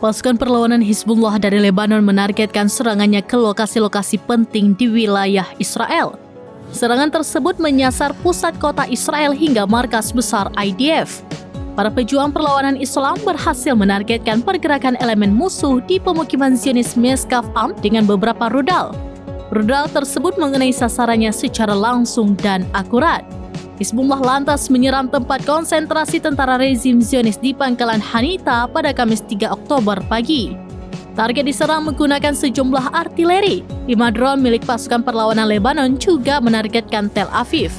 Pasukan perlawanan Hizbullah dari Lebanon menargetkan serangannya ke lokasi-lokasi penting di wilayah Israel. Serangan tersebut menyasar pusat kota Israel hingga markas besar IDF. Para pejuang perlawanan Islam berhasil menargetkan pergerakan elemen musuh di pemukiman Zionis Meskaf Am dengan beberapa rudal. Rudal tersebut mengenai sasarannya secara langsung dan akurat. Hizbullah lantas menyerang tempat konsentrasi tentara rezim Zionis di Pangkalan Hanita pada Kamis 3 Oktober pagi. Target diserang menggunakan sejumlah artileri. 5 drone milik pasukan perlawanan Lebanon juga menargetkan Tel Aviv.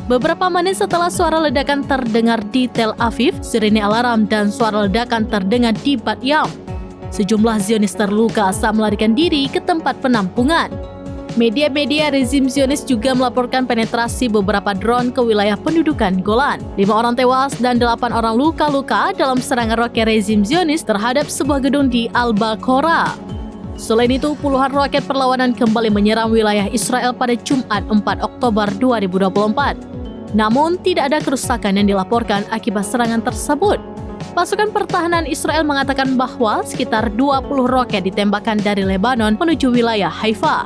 Beberapa menit setelah suara ledakan terdengar di Tel Aviv, sirine alarm dan suara ledakan terdengar di Bat Yam. Sejumlah Zionis terluka saat melarikan diri ke tempat penampungan. Media-media rezim Zionis juga melaporkan penetrasi beberapa drone ke wilayah pendudukan Golan. 5 orang tewas dan 8 orang luka-luka dalam serangan roket rezim Zionis terhadap sebuah gedung di Al-Balqora. Selain itu, puluhan roket perlawanan kembali menyerang wilayah Israel pada Jumat 4 Oktober 2024. Namun, tidak ada kerusakan yang dilaporkan akibat serangan tersebut. Pasukan pertahanan Israel mengatakan bahwa sekitar 20 roket ditembakkan dari Lebanon menuju wilayah Haifa.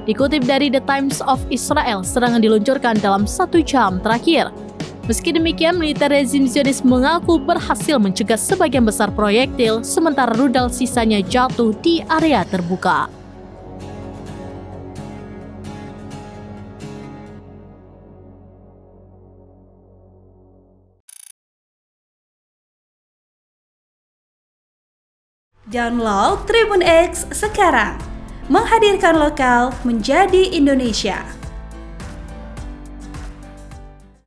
Dikutip dari The Times of Israel, serangan diluncurkan dalam 1 jam terakhir. Meski demikian, militer rezim Zionis mengaku berhasil mencegah sebagian besar proyektil, sementara rudal sisanya jatuh di area terbuka. Download Tribun X sekarang. Menghadirkan lokal menjadi Indonesia.